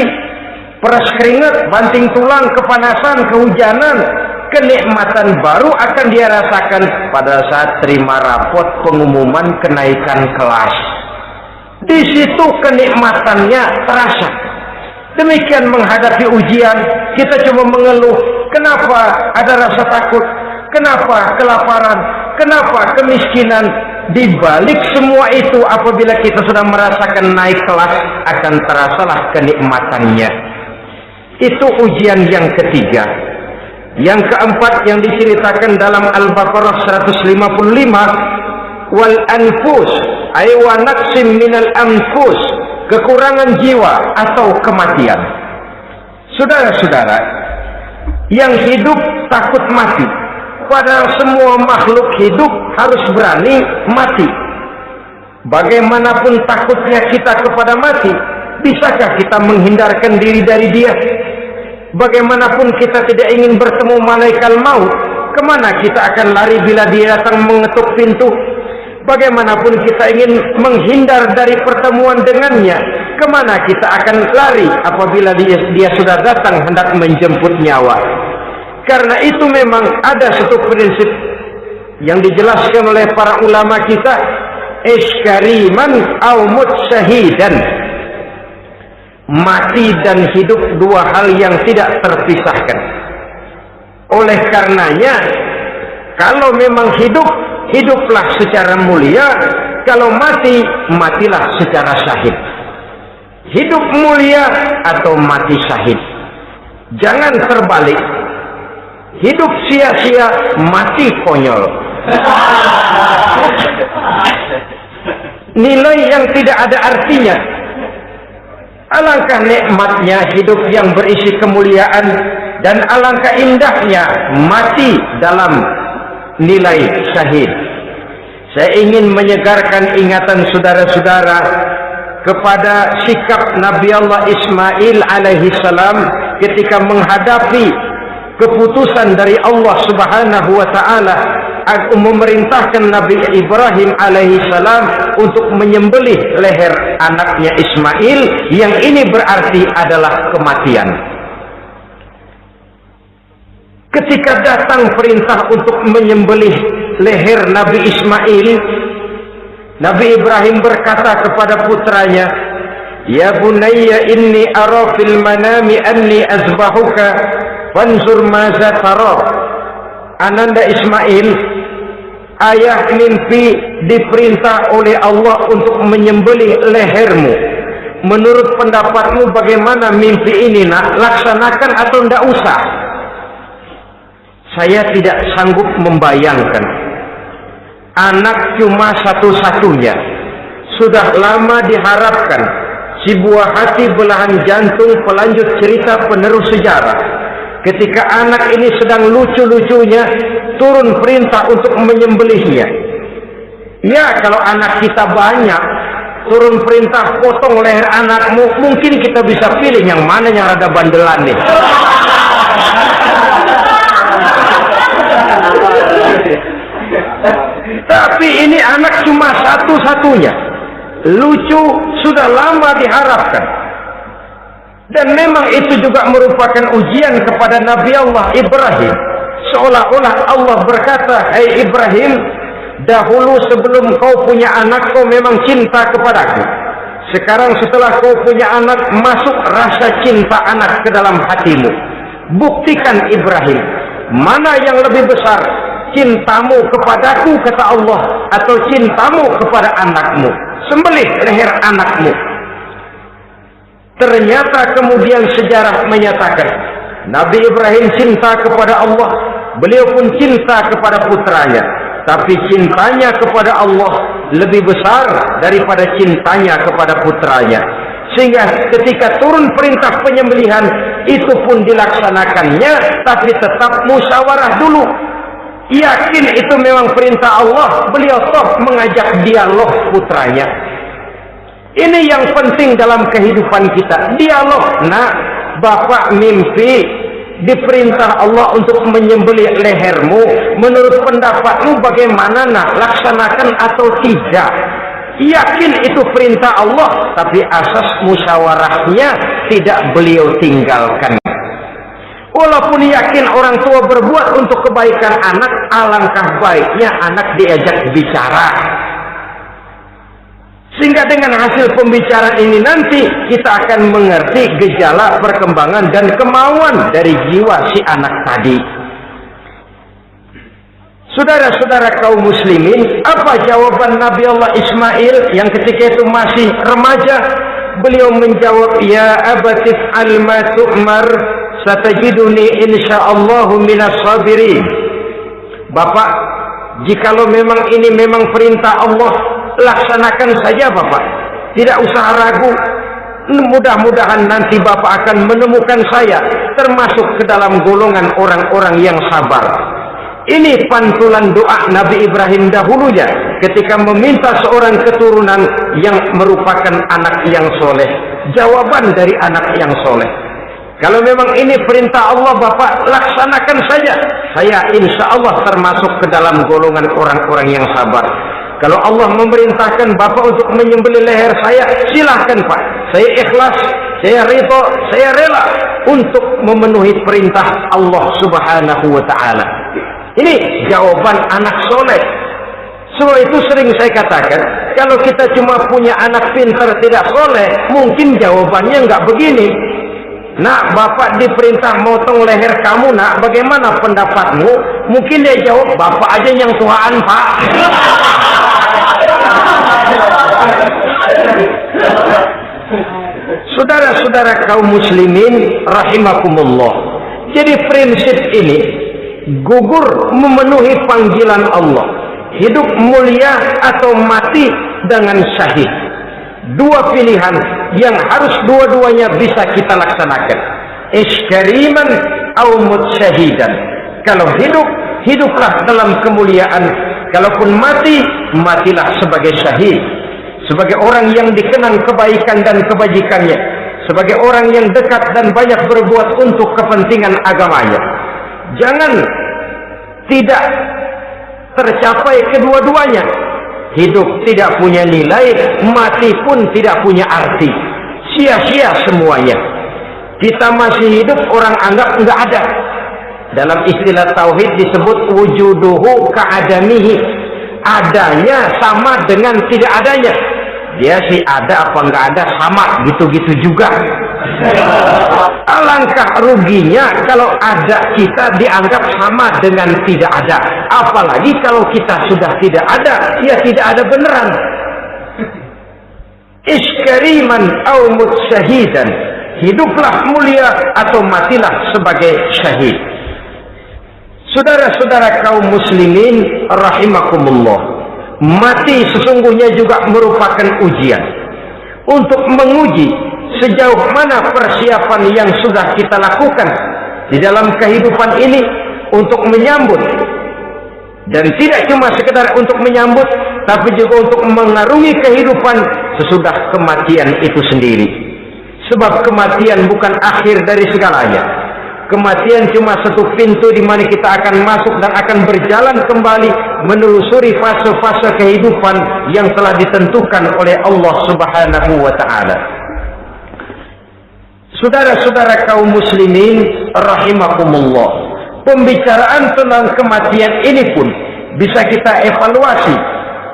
peras keringat, banting tulang, kepanasan, kehujanan, kenikmatan baru akan dia rasakan pada saat terima rapot pengumuman kenaikan kelas. Di situ kenikmatannya terasa. Demikian menghadapi ujian, kita cuma mengeluh, kenapa ada rasa takut, kenapa kelaparan, kenapa kemiskinan. Di balik semua itu, apabila kita sudah merasakan naik kelas, akan terasalah kenikmatannya. Itu ujian yang ketiga. Yang keempat yang diceritakan dalam Al-Baqarah 155, wal anfus ay wa naqsim minal anfus, kekurangan jiwa atau kematian. Saudara-saudara, yang hidup takut mati, padahal semua makhluk hidup harus berani mati. Bagaimanapun takutnya kita kepada mati, bisakah kita menghindarkan diri dari dia? Bagaimanapun kita tidak ingin bertemu malaikat maut, kemana kita akan lari bila dia datang mengetuk pintu? Bagaimanapun kita ingin menghindar dari pertemuan dengannya, kemana kita akan lari apabila dia sudah datang hendak menjemput nyawa? Karena itu memang ada satu prinsip yang dijelaskan oleh para ulama kita, iskariman au mut syahidan, mati dan hidup dua hal yang tidak terpisahkan. Oleh karenanya, kalau memang hidup, hiduplah secara mulia. Kalau mati, matilah secara syahid. Hidup mulia atau mati syahid. Jangan terbalik. Hidup sia-sia, mati konyol. Nilai yang tidak ada artinya. Alangkah nikmatnya hidup yang berisi kemuliaan, dan alangkah indahnya mati dalam nilai syahid. Saya ingin menyegarkan ingatan saudara-saudara kepada sikap Nabi Allah Ismail alaihi salam ketika menghadapi keputusan dari Allah Subhanahu wa taala memerintahkan Nabi Ibrahim alaihissalam untuk menyembelih leher anaknya Ismail, yang ini berarti adalah kematian. Ketika datang perintah untuk menyembelih leher Nabi Ismail, Nabi Ibrahim berkata kepada putranya, "Ya bunayya inni ara fil manami anni azbahuka fanzur maza tara." Ananda Ismail, ayah mimpi diperintah oleh Allah untuk menyembelih lehermu. Menurut pendapatmu bagaimana mimpi ini, nak? Laksanakan atau tidak usah? Saya tidak sanggup membayangkan. Anak cuma satu-satunya. Sudah lama diharapkan. Si buah hati, belahan jantung, pelanjut cerita, penerus sejarah. Ketika anak ini sedang lucu-lucunya, turun perintah untuk menyembelihnya. Ya, kalau anak kita banyak, turun perintah potong leher anakmu, mungkin kita bisa pilih yang mana yang rada bandelan nih. Tapi ini anak cuma satu-satunya. Lucu, sudah lama diharapkan. Dan memang itu juga merupakan ujian kepada Nabi Allah Ibrahim. Seolah-olah Allah berkata, "Hai Ibrahim, dahulu sebelum kau punya anak, kau memang cinta kepadaku. Sekarang setelah kau punya anak, masuk rasa cinta anak ke dalam hatimu. Buktikan Ibrahim, mana yang lebih besar, cintamu kepadaku, kata Allah, atau cintamu kepada anakmu. Sembelih leher anakmu." Ternyata kemudian sejarah menyatakan Nabi Ibrahim cinta kepada Allah, beliau pun cinta kepada putranya, tapi cintanya kepada Allah lebih besar daripada cintanya kepada putranya. Sehingga ketika turun perintah penyembelihan, itu pun dilaksanakannya, tapi tetap musyawarah dulu. Yakin itu memang perintah Allah, beliau top mengajak dialog putranya. Ini yang penting dalam kehidupan kita, dialog. Nah, bapak mimpi diperintah Allah untuk menyembelih lehermu. Menurut pendapatmu bagaimana, nak? Laksanakan atau tidak? Yakin itu perintah Allah, tapi asas musyawarahnya tidak beliau tinggalkan. Walaupun yakin orang tua berbuat untuk kebaikan anak, alangkah baiknya anak diajak bicara. Sehingga dengan hasil pembicaraan ini nanti kita akan mengerti gejala perkembangan dan kemauan dari jiwa si anak tadi. Saudara-saudara kaum muslimin, apa jawaban Nabi Allah Ismail yang ketika itu masih remaja? Beliau menjawab, "Ya abatif al-ma tu'mar, satajiduni insyaallahu minas sabirin." Bapak, jikalau memang ini memang perintah Allah, laksanakan saja Bapak. Tidak usah ragu. Mudah-mudahan nanti Bapak akan menemukan saya termasuk ke dalam golongan orang-orang yang sabar. Ini pantulan doa Nabi Ibrahim dahulunya ketika meminta seorang keturunan yang merupakan anak yang soleh. Jawaban dari anak yang soleh. Kalau memang ini perintah Allah Bapak, laksanakan saja. Saya insya Allah termasuk ke dalam golongan orang-orang yang sabar. Kalau Allah memerintahkan Bapak untuk menyembelih leher saya, silahkan Pak. Saya ikhlas, saya ridho, saya rela untuk memenuhi perintah Allah Subhanahu wa Ta'ala. Ini jawaban anak soleh. Sebab itu sering saya katakan, kalau kita cuma punya anak pintar tidak soleh, mungkin jawabannya nggak begini. "Nak, Bapak diperintah motong leher kamu, nak, bagaimana pendapatmu?" Mungkin dia jawab, "Bapak aja yang tuaan, Pak." Saudara-saudara kaum muslimin rahimakumullah. Jadi prinsip ini gugur memenuhi panggilan Allah. Hidup mulia atau mati dengan syahid. Dua pilihan yang harus dua-duanya bisa kita laksanakan. Iskariman au mutsyahidan. Kalau hidup, hiduplah dalam kemuliaan. Kalaupun mati, matilah sebagai syahid. Sebagai orang yang dikenang kebaikan dan kebajikannya. Sebagai orang yang dekat dan banyak berbuat untuk kepentingan agamanya. Jangan tidak tercapai kedua-duanya. Hidup tidak punya nilai, mati pun tidak punya arti. Sia-sia semuanya. Kita masih hidup, orang anggap enggak ada. Dalam istilah tauhid disebut wujuduhu ka'adamihi. Adanya sama dengan tidak adanya. Dia sih ada apa enggak ada sama, gitu-gitu juga. Alangkah ruginya kalau ada kita dianggap sama dengan tidak ada. Apalagi kalau kita sudah tidak ada, ya tidak ada beneran. Iskariman au mutsyahidan, hiduplah mulia atau matilah sebagai syahid. Saudara-saudara kaum muslimin rahimakumullah, mati sesungguhnya juga merupakan ujian untuk menguji sejauh mana persiapan yang sudah kita lakukan di dalam kehidupan ini untuk menyambut, dan tidak cuma sekedar untuk menyambut, tapi juga untuk mengarungi kehidupan sesudah kematian itu sendiri. Sebab kematian bukan akhir dari segalanya. Kematian cuma satu pintu di mana kita akan masuk dan akan berjalan kembali menelusuri fase-fase kehidupan yang telah ditentukan oleh Allah Subhanahu wa taala. Saudara-saudara kaum muslimin rahimakumullah, pembicaraan tentang kematian ini pun bisa kita evaluasi.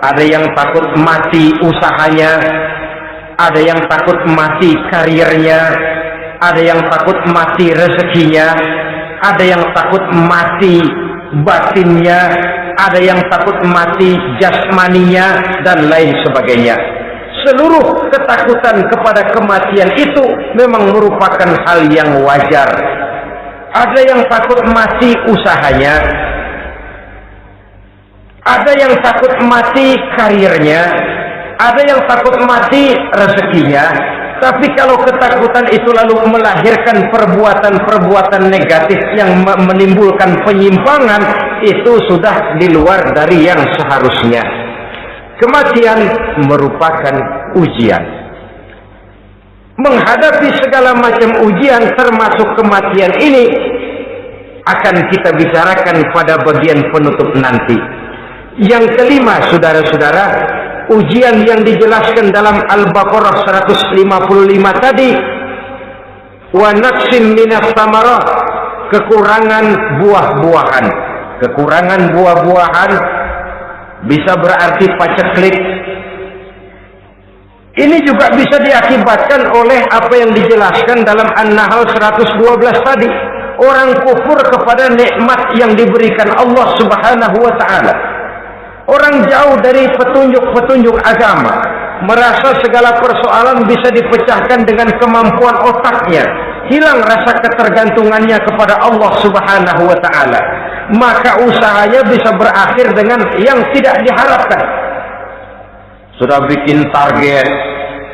Ada yang takut mati usahanya, ada yang takut mati karirnya, ada yang takut mati rezekinya, ada yang takut mati batinnya, ada yang takut mati jasmaninya, dan lain sebagainya. Seluruh ketakutan kepada kematian itu memang merupakan hal yang wajar. Ada yang takut mati usahanya, ada yang takut mati karirnya, ada yang takut mati rezekinya. Tapi kalau ketakutan itu lalu melahirkan perbuatan-perbuatan negatif yang menimbulkan penyimpangan, itu sudah di luar dari yang seharusnya. Kematian merupakan ujian. Menghadapi segala macam ujian termasuk kematian ini akan kita bicarakan pada bagian penutup nanti. Yang kelima, saudara-saudara, ujian yang dijelaskan dalam Al-Baqarah 155 tadi, wa naqsim minas samarat, kekurangan buah-buahan. Kekurangan buah-buahan bisa berarti paceklik. Ini juga bisa diakibatkan oleh apa yang dijelaskan dalam An-Nahl 112 tadi. Orang kufur kepada nikmat yang diberikan Allah Subhanahu wa taala. Orang jauh dari petunjuk-petunjuk agama, merasa segala persoalan bisa dipecahkan dengan kemampuan otaknya, hilang rasa ketergantungannya kepada Allah Subhanahu wa taala. Maka usahanya bisa berakhir dengan yang tidak diharapkan. Sudah bikin target,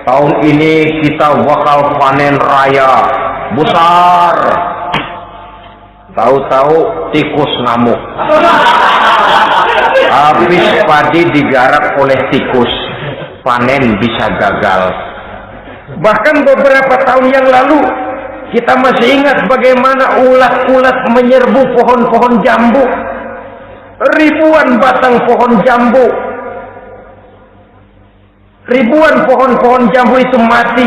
tahun ini kita bakal panen raya besar. Tahu-tahu tikus ngamuk. Habis padi digarap oleh tikus, panen bisa gagal. Bahkan beberapa tahun yang lalu kita masih ingat bagaimana ulat-ulat menyerbu pohon-pohon jambu. Ribuan batang pohon jambu, ribuan pohon-pohon jambu itu mati.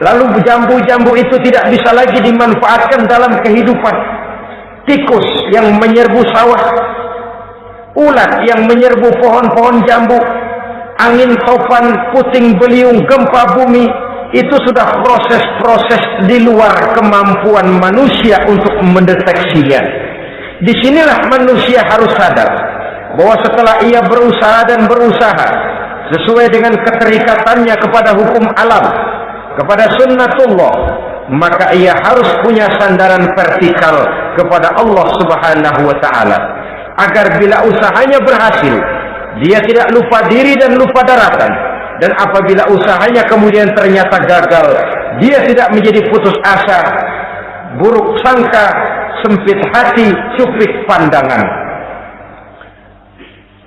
Lalu jambu-jambu itu tidak bisa lagi dimanfaatkan dalam kehidupan. Tikus yang menyerbu sawah, ulat yang menyerbu pohon-pohon jambu, angin topan, puting beliung, gempa bumi, itu sudah proses-proses di luar kemampuan manusia untuk mendeteksinya. Disinilah manusia harus sadar bahwa setelah ia berusaha dan berusaha sesuai dengan keterikatannya kepada hukum alam, kepada sunnatullah, maka ia harus punya sandaran vertikal kepada Allah Subhanahu wa taala, agar bila usahanya berhasil, dia tidak lupa diri dan lupa daratan. Dan apabila usahanya kemudian ternyata gagal, dia tidak menjadi putus asa, buruk sangka, sempit hati, sempit pandangan.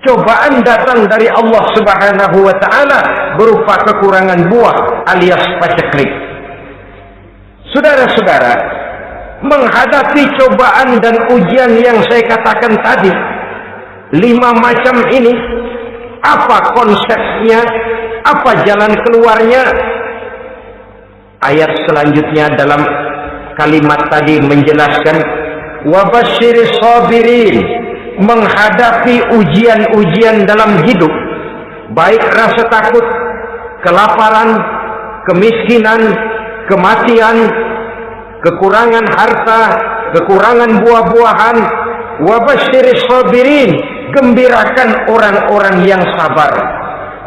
Cobaan datang dari Allah Subhanahu wa taala berupa kekurangan buah alias paceklik. Saudara-saudara, menghadapi cobaan dan ujian yang saya katakan tadi, 5 macam ini, apa konsepnya, apa jalan keluarnya? Ayat selanjutnya dalam kalimat tadi menjelaskan wabasyiris sabirin, menghadapi ujian-ujian dalam hidup, baik rasa takut, kelaparan, kemiskinan, kematian, kekurangan harta, kekurangan buah-buahan. Wabasyiris sabirin, gembirakan orang-orang yang sabar.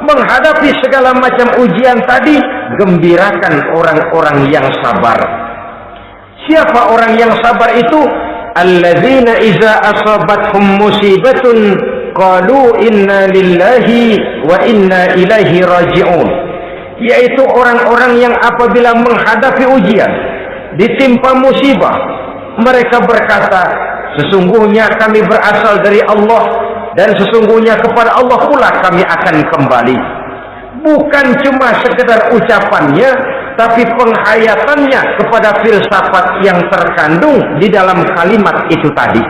Menghadapi segala macam ujian tadi, gembirakan orang-orang yang sabar. Siapa orang yang sabar itu? Alladzina iza asabathum musibatun qalu inna lillahi wa inna ilaihi raji'un. Yaitu orang-orang yang apabila menghadapi ujian, ditimpa musibah, mereka berkata, sesungguhnya kami berasal dari Allah, dan sesungguhnya kepada Allah pula kami akan kembali. Bukan cuma sekedar ucapannya, tapi penghayatannya kepada filsafat yang terkandung di dalam kalimat itu tadi.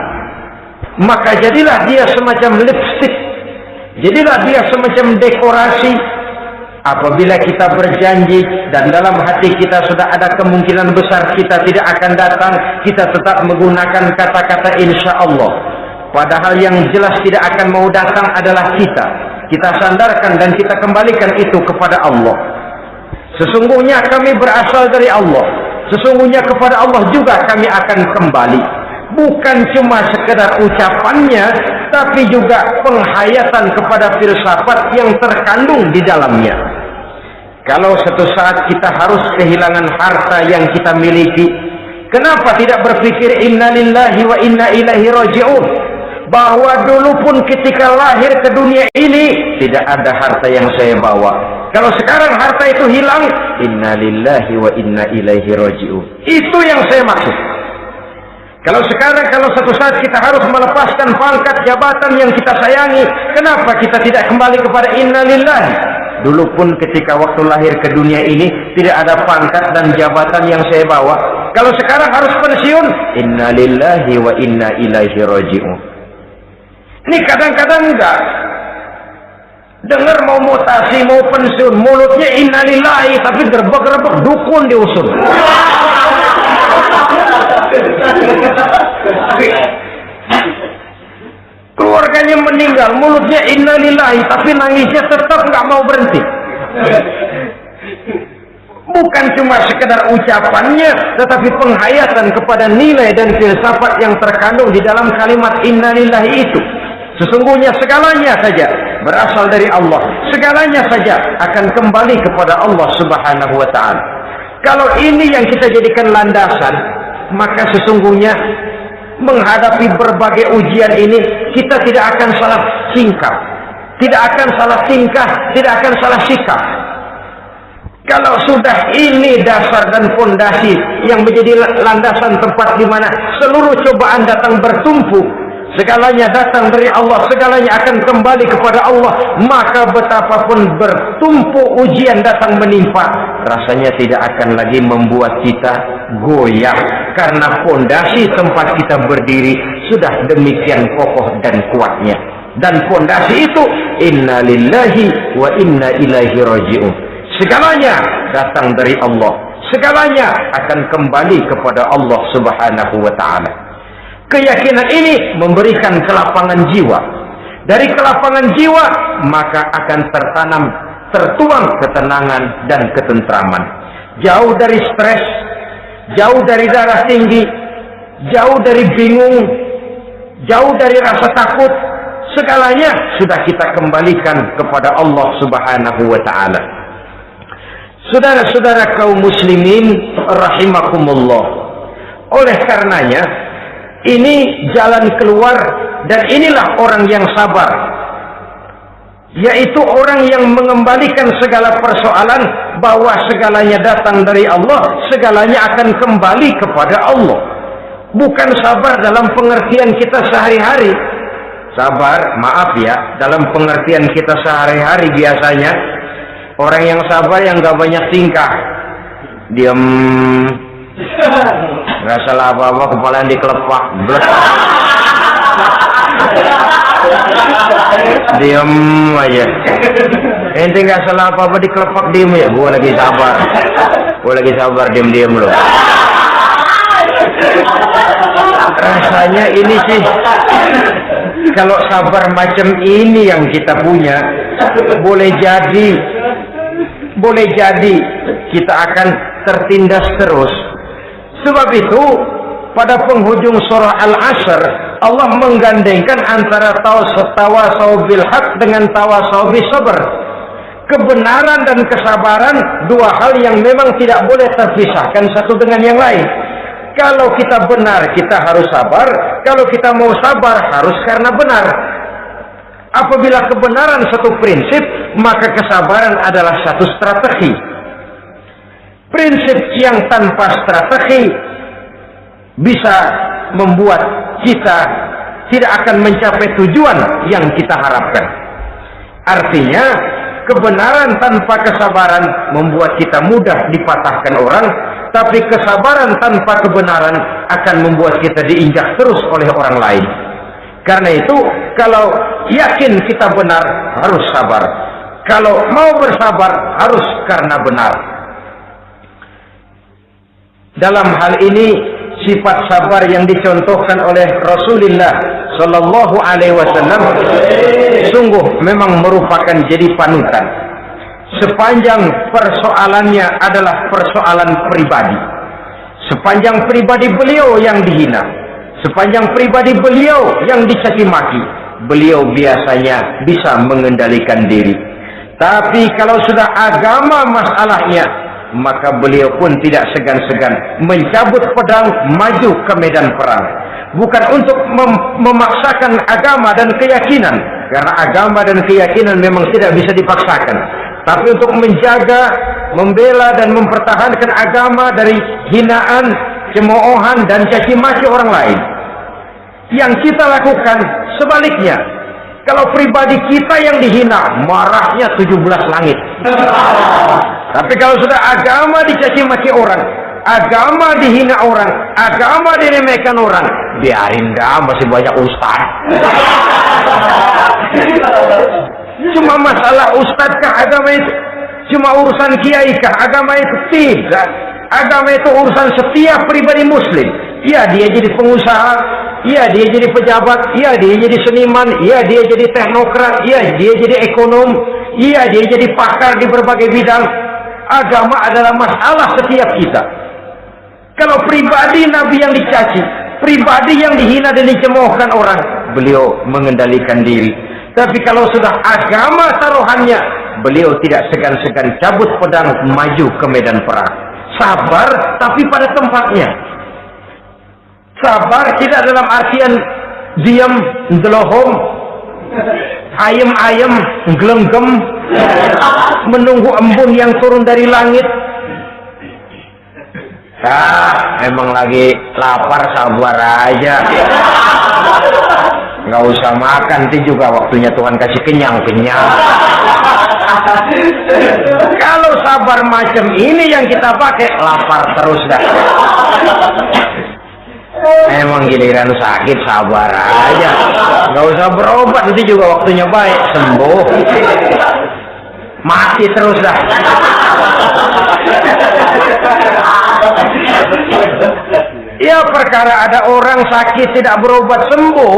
Maka jadilah dia semacam lipstick, jadilah dia semacam dekorasi. Apabila kita berjanji dan dalam hati kita sudah ada kemungkinan besar kita tidak akan datang, kita tetap menggunakan kata-kata insya Allah. Padahal yang jelas tidak akan mau datang adalah kita. Kita sandarkan dan kita kembalikan itu kepada Allah. Sesungguhnya kami berasal dari Allah. Sesungguhnya kepada Allah juga kami akan kembali. Bukan cuma sekedar ucapannya, tapi juga penghayatan kepada filsafat yang terkandung di dalamnya. Kalau suatu saat kita harus kehilangan harta yang kita miliki, kenapa tidak berpikir inna lillahi wa inna ilaihi raji'un? Bahwa dulu pun ketika lahir ke dunia ini tidak ada harta yang saya bawa. Kalau sekarang harta itu hilang, inna lillahi wa inna ilaihi raji'un. Itu yang saya maksud. Kalau sekarang, kalau suatu saat kita harus melepaskan pangkat jabatan yang kita sayangi, kenapa kita tidak kembali kepada inna lillahi? Dulu pun ketika waktu lahir ke dunia ini tidak ada pangkat dan jabatan yang saya bawa. Kalau sekarang harus pensiun, inna lillahi wa inna ilaihi raji'un. Ini kadang-kadang enggak dengar mau mutasi, mau pensiun, mulutnya innalillahi, tapi gerbek-gerbek dukun diusul. Keluarganya meninggal, mulutnya innalillahi, tapi nangisnya tetap enggak mau berhenti. Bukan cuma sekedar ucapannya, tetapi penghayatan kepada nilai dan filsafat yang terkandung di dalam kalimat innalillahi itu. Sesungguhnya segalanya saja berasal dari Allah. Segalanya saja akan kembali kepada Allah Subhanahu wa ta'ala. Kalau ini yang kita jadikan landasan, maka sesungguhnya menghadapi berbagai ujian ini kita tidak akan salah singkap, tidak akan salah tingkah, tidak akan salah sikap. Kalau sudah ini dasar dan fondasi yang menjadi landasan tempat di mana seluruh cobaan datang bertumpuk, segalanya datang dari Allah, segalanya akan kembali kepada Allah, maka betapapun bertumpuk ujian datang menimpa, rasanya tidak akan lagi membuat kita goyah, karena fondasi tempat kita berdiri sudah demikian kokoh dan kuatnya. Dan fondasi itu inna lillahi wa inna ilaihi raji'un. Segalanya datang dari Allah, segalanya akan kembali kepada Allah Subhanahu wa ta'ala. Keyakinan ini memberikan kelapangan jiwa. Dari kelapangan jiwa maka akan tertuang ketenangan dan ketentraman. Jauh dari stres, jauh dari darah tinggi, jauh dari bingung, jauh dari rasa takut. Segalanya sudah kita kembalikan kepada Allah Subhanahu wa ta'ala. Saudara-saudara kaum muslimin rahimakumullah. Oleh karenanya ini jalan keluar, dan inilah orang yang sabar, yaitu orang yang mengembalikan segala persoalan bahwa segalanya datang dari Allah, segalanya akan kembali kepada Allah. Bukan sabar dalam pengertian kita sehari-hari. Sabar, maaf ya, dalam pengertian kita sehari-hari biasanya orang yang sabar yang gak banyak tingkah, diam, gak salah apa-apa, kepala yang dikelepak. Diam aja. Ente nggak salah apa-apa dikelepak diem ya. Gua lagi sabar diem loh. Rasanya ini sih, kalau sabar macam ini yang kita punya, boleh jadi kita akan tertindas terus. Sebab itu pada penghujung surah Al-Asr, Allah menggandengkan antara tawasau bil haq dengan tawasau bis sabr. Kebenaran dan kesabaran, dua hal yang memang tidak boleh terpisahkan satu dengan yang lain. Kalau kita benar, kita harus sabar. Kalau kita mau sabar, harus karena benar. Apabila kebenaran satu prinsip, maka kesabaran adalah satu strategi. Prinsip yang tanpa strategi bisa membuat kita tidak akan mencapai tujuan yang kita harapkan. Artinya, kebenaran tanpa kesabaran membuat kita mudah dipatahkan orang, tapi kesabaran tanpa kebenaran akan membuat kita diinjak terus oleh orang lain. Karena itu, kalau yakin kita benar, harus sabar. Kalau mau bersabar, harus karena benar. Dalam hal ini, sifat sabar yang dicontohkan oleh Rasulullah Sallallahu Alaihi Wasallam sungguh memang merupakan jadi panutan. Sepanjang persoalannya adalah persoalan pribadi, sepanjang pribadi beliau yang dihina, sepanjang pribadi beliau yang dicaci maki, beliau biasanya bisa mengendalikan diri. Tapi kalau sudah agama masalahnya, maka beliau pun tidak segan-segan mencabut pedang, maju ke medan perang. Bukan untuk memaksakan agama dan keyakinan, karena agama dan keyakinan memang tidak bisa dipaksakan, tapi untuk menjaga, membela dan mempertahankan agama dari hinaan, cemoohan dan caci maki orang lain. Yang kita lakukan sebaliknya. Kalau pribadi kita yang dihina, marahnya 17 langit. Tapi kalau sudah agama dicaci maki orang, agama dihina orang, agama diremehkan orang, biarin dah, masih banyak ustaz. Cuma masalah ustadkah agama itu? Cuma urusan kiaikah agama itu? Tidak. Agama itu urusan setiap pribadi muslim. Ya, dia jadi pengusaha, ya dia jadi pejabat, ya dia jadi seniman, ya dia jadi teknokrat, ya dia jadi ekonom, ya dia jadi pakar di berbagai bidang. Agama adalah masalah setiap kita. Kalau pribadi Nabi yang dicaci, pribadi yang dihina dan dicemoohkan orang, beliau mengendalikan diri. Tapi kalau sudah agama taruhannya, beliau tidak segan-segan cabut pedang, maju ke medan perang. Sabar, tapi pada tempatnya. Sabar tidak dalam artian diam, ngelohom, ayem-ayem, ngelenggem, menunggu embun yang turun dari langit. Emang lagi lapar, sabar aja. Nggak usah makan, nanti juga waktunya Tuhan kasih kenyang-kenyang. Kalau sabar macam ini yang kita pakai, lapar terus dah. Emang giliran sakit, sabar aja. Nggak usah berobat, nanti juga waktunya baik, sembuh. Mati terus dah. Ya, perkara ada orang sakit tidak berobat sembuh,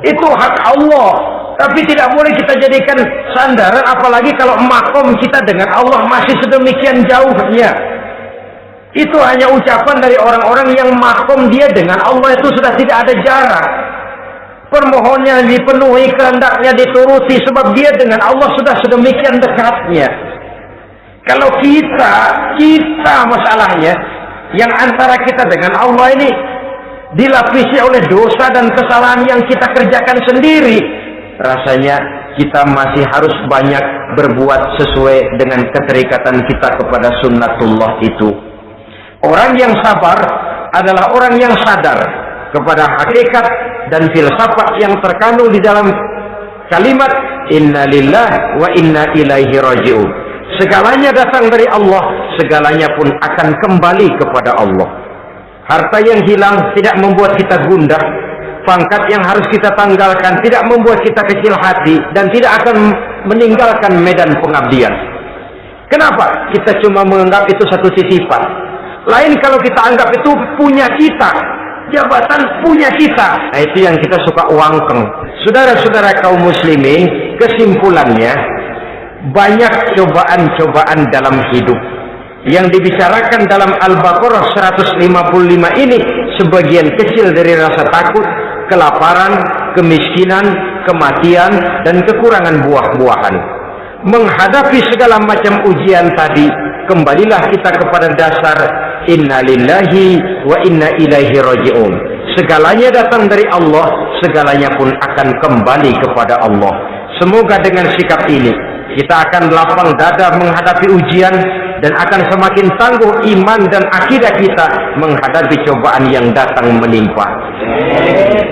itu hak Allah. Tapi tidak boleh kita jadikan sandaran, apalagi kalau makom kita dengan Allah masih sedemikian jauhnya. Itu hanya ucapan dari orang-orang yang makom dia dengan Allah itu sudah tidak ada jarak. Permohonannya dipenuhi, kehendaknya dituruti, sebab dia dengan Allah sudah sedemikian dekatnya. Kalau kita masalahnya, yang antara kita dengan Allah ini dilapisi oleh dosa dan kesalahan yang kita kerjakan sendiri, rasanya kita masih harus banyak berbuat sesuai dengan keterikatan kita kepada sunnatullah itu. Orang yang sabar adalah orang yang sadar kepada hakikat dan filsafat yang terkandung di dalam kalimat inna lillahi wa inna ilaihi raji'un. Segalanya datang dari Allah, segalanya pun akan kembali kepada Allah. Harta yang hilang tidak membuat kita gundah, pangkat yang harus kita tanggalkan tidak membuat kita kecil hati dan tidak akan meninggalkan medan pengabdian. Kenapa? Kita cuma menganggap itu satu titipan. Lain kalau kita anggap itu punya kita, jabatan punya kita. Nah, itu yang kita suka uangkeng. Saudara-saudara kaum muslimin, kesimpulannya banyak cobaan-cobaan dalam hidup. Yang dibicarakan dalam Al-Baqarah 155 ini sebagian kecil dari rasa takut, kelaparan, kemiskinan, kematian, dan kekurangan buah-buahan. Menghadapi segala macam ujian tadi, kembalilah kita kepada dasar inna lillahi wa inna ilaihi raji'un. Segalanya datang dari Allah, segalanya pun akan kembali kepada Allah. Semoga dengan sikap ini kita akan lapang dada menghadapi ujian dan akan semakin tangguh iman dan akidah kita menghadapi cobaan yang datang menimpa.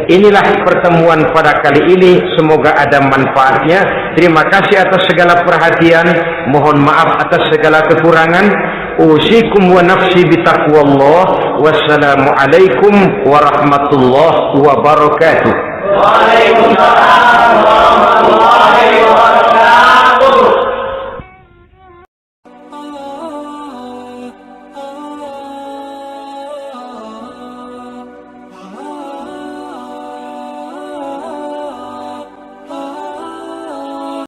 Inilah pertemuan pada kali ini, semoga ada manfaatnya. Terima kasih atas segala perhatian, mohon maaf atas segala kekurangan. Usikum wa nafsi bitaqwallah. Wassalamualaikum warahmatullahi wabarakatuh. Waalaikumsalam.